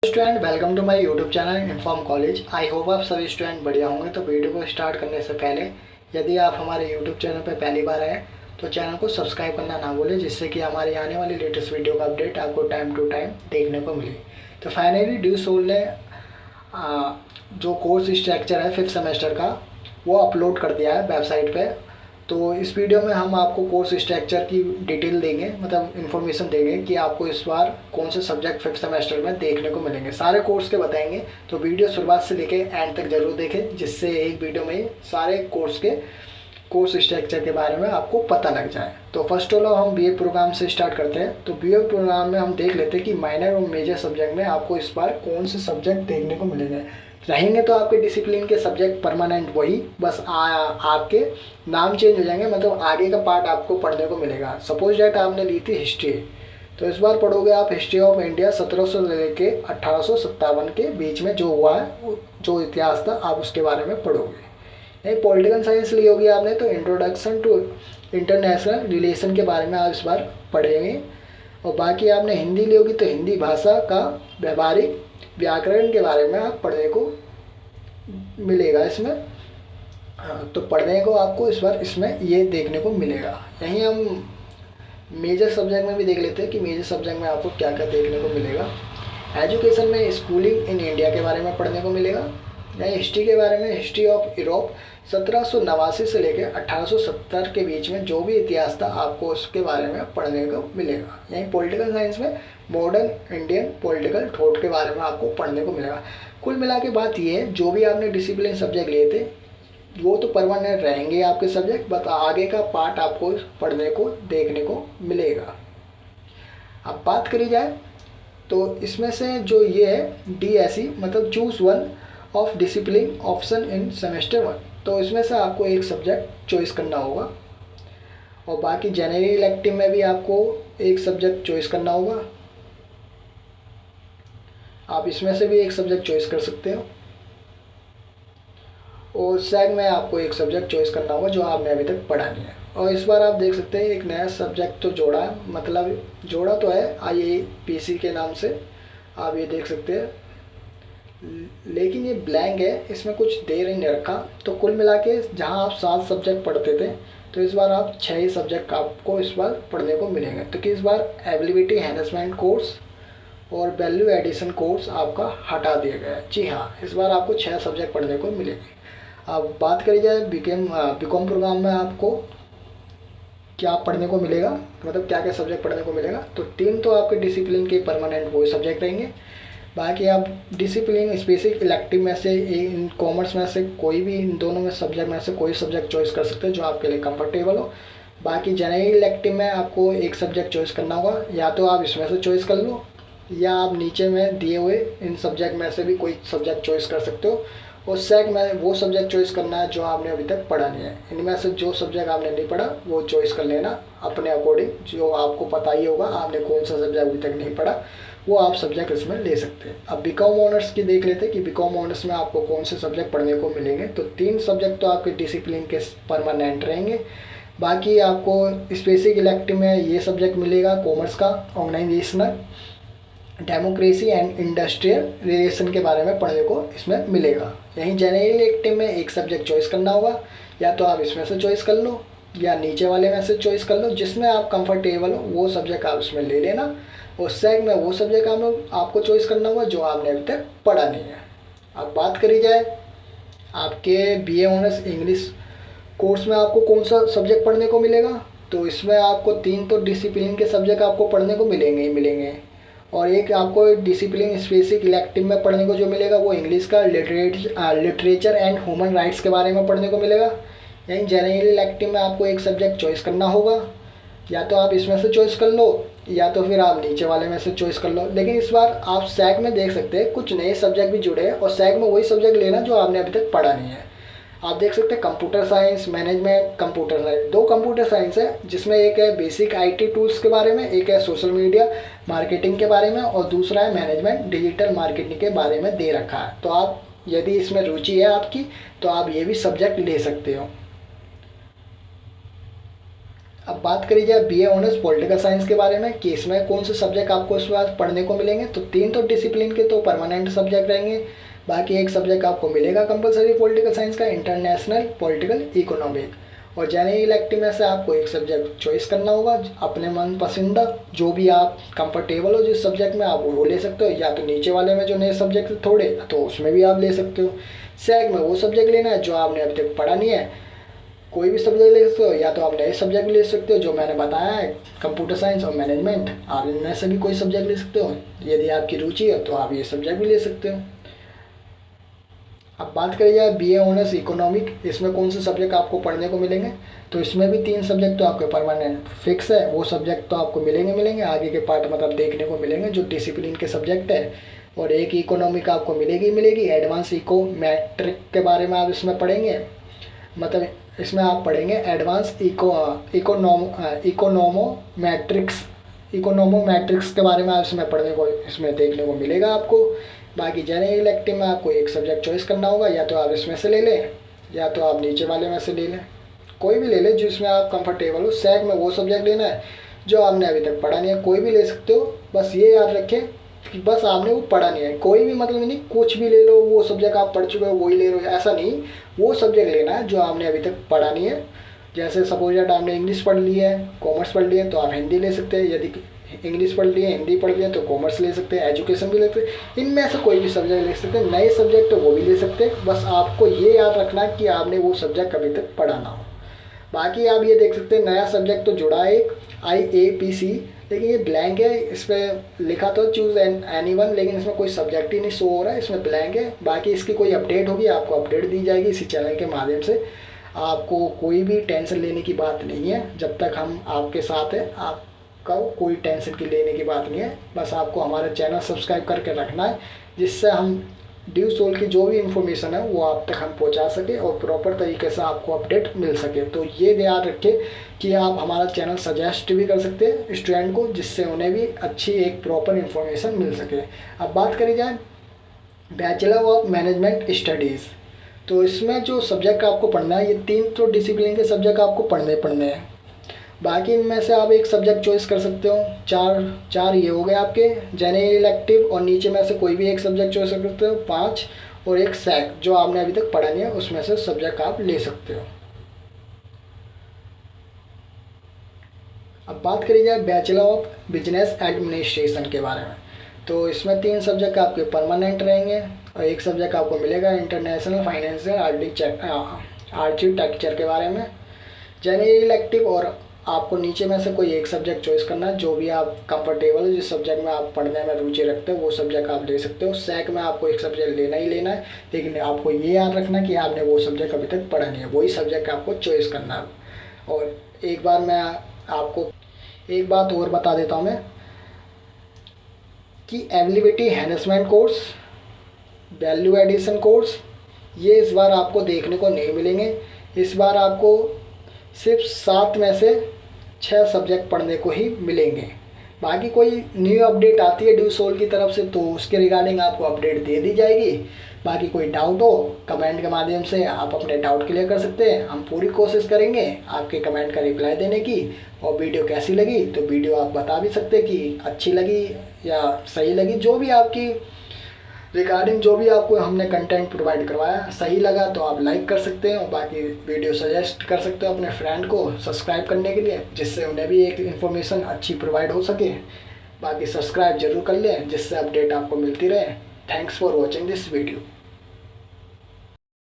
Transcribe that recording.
Student welcome to my YouTube channel inform college. I hope आप सभी student बढ़िया होंगे। तो वीडियो को स्टार्ट करने से पहले यदि आप हमारे यूट्यूब चैनल पर पहली बार आए तो चैनल को सब्सक्राइब करना ना भूलें, जिससे कि हमारी आने वाली लेटेस्ट वीडियो का अपडेट आपको टाइम टू टाइम देखने को मिले। तो फाइनली ड्यू सोल ने जो कोर्स स्ट्रक्चर है 5th सेमेस्टर का वो अपलोड कर दिया है वेबसाइट पे। तो इस वीडियो में हम आपको कोर्स स्ट्रक्चर की डिटेल देंगे, मतलब इन्फॉर्मेशन देंगे कि आपको इस बार कौन से सब्जेक्ट 5th सेमेस्टर में देखने को मिलेंगे, सारे कोर्स के बताएंगे। तो वीडियो शुरुआत से लेके एंड तक जरूर देखें, जिससे एक वीडियो में ही सारे कोर्स स्ट्रक्चर के बारे में आपको पता लग जाए। तो फर्स्ट ऑफ ऑल हम बीए प्रोग्राम से स्टार्ट करते हैं। तो बीए प्रोग्राम में हम देख लेते हैं कि माइनर और मेजर सब्जेक्ट में आपको इस बार कौन से सब्जेक्ट देखने को मिलेंगे। रहेंगे तो आपके डिसिप्लिन के सब्जेक्ट परमानेंट वही, बस आपके नाम चेंज हो जाएंगे, मतलब आगे का पार्ट आपको पढ़ने को मिलेगा। सपोज डेट आपने ली थी हिस्ट्री, तो इस बार पढ़ोगे आप हिस्ट्री ऑफ इंडिया 1700 से लेके 1857 के बीच में जो हुआ है, जो इतिहास था आप उसके बारे में पढ़ोगे। नहीं, पॉलिटिकल साइंस ली होगी आपने तो इंट्रोडक्शन टू इंटरनेशनल रिलेशन के बारे में आप इस बार पढ़ेंगे। और बाकी आपने हिंदी ली होगी तो हिंदी भाषा का व्यवहारिक व्याकरण के बारे में आप पढ़ने को मिलेगा इसमें। तो पढ़ने को आपको इस बार इसमें ये देखने को मिलेगा। यहीं हम मेजर सब्जेक्ट में भी देख लेते हैं कि मेजर सब्जेक्ट में आपको क्या क्या देखने को मिलेगा। एजुकेशन में स्कूलिंग इन इंडिया के बारे में पढ़ने को मिलेगा। यहीं हिस्ट्री के बारे में हिस्ट्री ऑफ यूरोप 1789 से लेकर 1870 के बीच में जो भी इतिहास था आपको उसके बारे में पढ़ने को मिलेगा। यहीं पॉलिटिकल साइंस में मॉडर्न इंडियन पॉलिटिकल थॉट के बारे में आपको पढ़ने को मिलेगा। कुल मिला के बात ये है, जो भी आपने डिसिप्लिन सब्जेक्ट लिए थे वो तो परमानेंट रहेंगे आपके सब्जेक्ट, बट आगे का पार्ट आपको पढ़ने को देखने को मिलेगा। अब बात करी जाए तो इसमें से जो ये है DSE मतलब choose one of discipline option in semester 1, तो इसमें से आपको एक सब्जेक्ट चॉइस करना होगा। और बाकी जनरल इलेक्टिव में भी आपको एक सब्जेक्ट चॉइस करना होगा। आप इसमें से भी एक सब्जेक्ट चॉइस कर सकते हो। और सैग में आपको एक सब्जेक्ट चॉइस करना होगा जो आपने अभी तक पढ़ा नहीं है। और इस बार आप देख सकते हैं एक नया सब्जेक्ट तो जोड़ा है, मतलब जोड़ा तो है IAPC के नाम से, आप ये देख सकते हैं, लेकिन ये ब्लैंक है, इसमें कुछ दे नहीं रखा। तो कुल मिला के जहाँ आप 7 सब्जेक्ट पढ़ते थे तो इस बार आप 6 ही सब्जेक्ट आपको इस बार पढ़ने को मिलेंगे। तो कि इस बार एबिलिटी एनहांसमेंट कोर्स और वैल्यू एडिशन कोर्स आपका हटा दिया गया है। जी हाँ, इस बार आपको 6 सब्जेक्ट पढ़ने को मिलेंगे। अब बात करी जाए बीकॉम प्रोग्राम में आपको क्या पढ़ने को मिलेगा, मतलब क्या क्या सब्जेक्ट पढ़ने को मिलेगा। तो 3 तो आपके डिसिप्लिन के परमानेंट वो सब्जेक्ट रहेंगे। बाकी आप डिसिप्लिन स्पेसिफिक इलेक्टिव में से इन कॉमर्स में से कोई भी, इन दोनों में सब्जेक्ट में से कोई सब्जेक्ट चॉइस कर सकते हैं जो आपके लिए कंफर्टेबल हो। बाकी जनरल इलेक्टिव में आपको एक सब्जेक्ट चॉइस करना होगा, या तो आप इसमें से चॉइस कर लो या आप नीचे में दिए हुए इन सब्जेक्ट में से भी कोई सब्जेक्ट चॉइस कर सकते हो। और सैग में वो सब्जेक्ट चॉइस करना है जो आपने अभी तक पढ़ा नहीं है। इनमें से जो सब्जेक्ट आपने नहीं पढ़ा वो चॉइस कर लेना अपने अकॉर्डिंग, जो आपको पता ही होगा आपने कौन सा सब्जेक्ट अभी तक नहीं पढ़ा, वो आप सब्जेक्ट इसमें ले सकते हैं। अब बीकॉम ऑनर्स की देख लेते हैं कि बीकॉम ऑनर्स में आपको कौन से सब्जेक्ट पढ़ने को मिलेंगे। तो 3 सब्जेक्ट तो आपके डिसिप्लिन के परमानेंट रहेंगे। बाकी आपको स्पेसिफिक इलेक्टिव में ये सब्जेक्ट मिलेगा कॉमर्स का, organisational, democracy and industrial relation के बारे में पढ़ने को इसमें मिलेगा। यहीं जनरल इलेक्टिव में एक सब्जेक्ट चॉइस करना होगा, या तो आप इसमें से चॉइस कर लो या नीचे वाले में से चॉइस कर लो, जिसमें आप कंफर्टेबल हो वो सब्जेक्ट आप इसमें ले लेना। और सैग में वो सब्जेक्ट आपको चॉइस करना होगा जो आपने अभी तक पढ़ा नहीं है। अब बात करी जाए आपके BA ऑनर्स इंग्लिश कोर्स में आपको कौन सा सब्जेक्ट पढ़ने को मिलेगा। तो इसमें आपको 3 तो डिसिप्लिन के सब्जेक्ट आपको पढ़ने को मिलेंगे ही मिलेंगे। और एक आपको डिसिप्लिन स्पेसिफिक इलेक्टिव में पढ़ने को जो मिलेगा वो इंग्लिश का लिटरेचर एंड ह्यूमन राइट्स के बारे में पढ़ने को मिलेगा। यहीं जनरल इलेक्टिव में आपको एक सब्जेक्ट चॉइस करना होगा, या तो आप इसमें से चॉइस कर लो या तो फिर आप नीचे वाले में से चॉइस कर लो। लेकिन इस बार आप सैग में देख सकते हैं कुछ नए सब्जेक्ट भी जुड़े हैं, और सैग में वही सब्जेक्ट लेना जो आपने अभी तक पढ़ा नहीं है। आप देख सकते हैं computer science, management, computer science, 2 computer science है, जिसमें एक है बेसिक IT टूल्स के बारे में, एक है सोशल मीडिया मार्केटिंग के बारे में, और दूसरा है मैनेजमेंट डिजिटल मार्केटिंग के बारे में दे रखा है। तो आप यदि इसमें रुचि है आपकी तो आप ये भी सब्जेक्ट ले सकते हो। अब बात करी जाए बीए ऑनर्स पॉलिटिकल साइंस के बारे में कि इसमें कौन से सब्जेक्ट आपको इसमें आज पढ़ने को मिलेंगे। तो 3 तो डिसिप्लिन के तो परमानेंट सब्जेक्ट रहेंगे, बाकी एक सब्जेक्ट आपको मिलेगा कंपलसरी पॉलिटिकल साइंस का, इंटरनेशनल पॉलिटिकल इकोनॉमिक। और जनरल इलेक्टिव में से आपको एक सब्जेक्ट चॉइस करना होगा अपने मन पसंदीदा, जो भी आप कंफर्टेबल हो जिस सब्जेक्ट में आप वो ले सकते हो, या तो नीचे वाले में जो नए सब्जेक्ट थोड़े तो उसमें भी आप ले सकते हो। सैग में वो सब्जेक्ट लेना है जो आपने अभी तक पढ़ा नहीं है, कोई भी सब्जेक्ट ले सकते हो, या तो आप नए सब्जेक्ट ले सकते हो जो मैंने बताया है कंप्यूटर साइंस और मैनेजमेंट, आप इनमें से भी कोई सब्जेक्ट ले सकते हो। यदि आपकी रुचि है तो आप ये सब्जेक्ट भी ले सकते हो। अब बात करी जाए बीए ऑनर्स इकोनॉमिक, इसमें कौन से सब्जेक्ट आपको पढ़ने को मिलेंगे। तो इसमें भी 3 सब्जेक्ट तो आपके परमानेंट फिक्स है, वो सब्जेक्ट तो आपको मिलेंगे आगे के पार्ट मतलब देखने को मिलेंगे जो डिसिप्लिन के सब्जेक्ट है। और एक इकोनॉमिक आपको मिलेगी एडवांस इको मैट्रिक के बारे में आप इसमें पढ़ेंगे, मतलब इसमें आप पढ़ेंगे एडवांस इकोनोमोमेट्रिक्स के बारे में आप इसमें पढ़ने को इसमें देखने को मिलेगा आपको। बाकी जनरल इलेक्टिव में आपको एक सब्जेक्ट चॉइस करना होगा, या तो आप इसमें से ले लें या तो आप नीचे वाले में से ले लें, कोई भी ले लें जिसमें आप कंफर्टेबल हो। सैग में वो सब्जेक्ट लेना है जो आपने अभी तक पढ़ा नहीं है, कोई भी ले सकते हो, बस ये याद रखें कि बस आपने वो पढ़ा नहीं है। कोई भी मतलब नहीं कुछ भी ले लो, वो सब्जेक्ट आप पढ़ चुके हो वही ले लो, ऐसा नहीं, वो सब्जेक्ट लेना है जो आपने अभी तक पढ़ा नहीं है। जैसे सपोज दैट आपने इंग्लिश पढ़ ली है, कॉमर्स पढ़ लिया है तो आप हिंदी ले सकते हैं, यदि इंग्लिश पढ़ लिए हिंदी पढ़ लिया तो कॉमर्स ले सकते हैं, एजुकेशन भी ले सकते हैं, इनमें से कोई भी सब्जेक्ट ले सकते हैं। नए सब्जेक्ट तो वो भी ले सकते हैं, बस आपको ये याद रखना कि आपने वो सब्जेक्ट अभी तक पढ़ा ना हो। बाकी आप ये देख सकते हैं नया सब्जेक्ट तो जुड़ा है एक IAPC, लेकिन ये ब्लैंक है, इस पर लिखा तो चूज़ एनीवन, लेकिन इसमें कोई सब्जेक्ट ही नहीं शो हो रहा है, इसमें ब्लैंक है। बाकी इसकी कोई अपडेट होगी आपको अपडेट दी जाएगी इसी चैनल के माध्यम से, आपको कोई भी टेंशन लेने की बात नहीं है, जब तक हम आपके साथ हैं आपका कोई टेंशन की लेने की बात नहीं है। बस आपको हमारा चैनल सब्सक्राइब करके रखना है, जिससे हम ड्यू सोल की जो भी इन्फॉर्मेशन है वो आप तक हम पहुंचा सके और प्रॉपर तरीके से आपको अपडेट मिल सके। तो ये ध्यान रखें कि आप हमारा चैनल सजेस्ट भी कर सकते हैं स्टूडेंट को, जिससे उन्हें भी अच्छी एक प्रॉपर इन्फॉर्मेशन मिल सके। अब बात करी जाए बैचलर ऑफ मैनेजमेंट स्टडीज़, तो इसमें जो सब्जेक्ट आपको पढ़ना है ये 3 तो डिसिप्लिन के सब्जेक्ट आपको पढ़ने हैं, बाकी इनमें से आप एक सब्जेक्ट चॉइस कर सकते हो। चार ये हो गए आपके जनरल इलेक्टिव, और नीचे में से कोई भी एक सब्जेक्ट चॉइस कर सकते हो 5, और एक सैक जो आपने अभी तक पढ़ा नहीं है उसमें से सब्जेक्ट आप ले सकते हो। अब बात करी जाए बैचलर ऑफ बिजनेस एडमिनिस्ट्रेशन के बारे में, तो इसमें 3 सब्जेक्ट आपके परमानेंट रहेंगे और एक सब्जेक्ट आपको मिलेगा इंटरनेशनल फाइनेंशियल आर्किटेक्चर के बारे में। जनरल इलेक्टिव और आपको नीचे में से कोई एक सब्जेक्ट चॉइस करना है, जो भी आप कंफर्टेबल हो, जिस सब्जेक्ट में आप पढ़ने में रुचि रखते हो वो सब्जेक्ट आप ले सकते हो। सैक में आपको एक सब्जेक्ट लेना ही लेना है, लेकिन आपको ये याद रखना कि आपने वो सब्जेक्ट अभी तक पढ़ा नहीं है, वही सब्जेक्ट आपको चॉइस करना है। और एक बार मैं आपको एक बात और बता देता हूँ मैं कि ability enhancement course, value addition course ये इस बार आपको देखने को नहीं मिलेंगे। इस बार आपको सिर्फ 7 में से 6 सब्जेक्ट पढ़ने को ही मिलेंगे। बाकी कोई न्यू अपडेट आती है ड्यू सोल की तरफ से तो उसके रिगार्डिंग आपको अपडेट दे दी जाएगी। बाकी कोई डाउट हो कमेंट के माध्यम से आप अपने डाउट क्लियर कर सकते हैं, हम पूरी कोशिश करेंगे आपके कमेंट का रिप्लाई देने की। और वीडियो कैसी लगी तो वीडियो आप बता भी सकते हैं कि अच्छी लगी या सही लगी, जो भी आपकी रिगार्डिंग जो भी आपको हमने कंटेंट प्रोवाइड करवाया सही लगा तो आप लाइक कर सकते हैं, और बाकी वीडियो सजेस्ट कर सकते हो अपने फ्रेंड को सब्सक्राइब करने के लिए, जिससे उन्हें भी एक इन्फॉर्मेशन अच्छी प्रोवाइड हो सके। बाकी सब्सक्राइब जरूर कर लें जिससे अपडेट आपको मिलती रहे। Thanks for watching this video.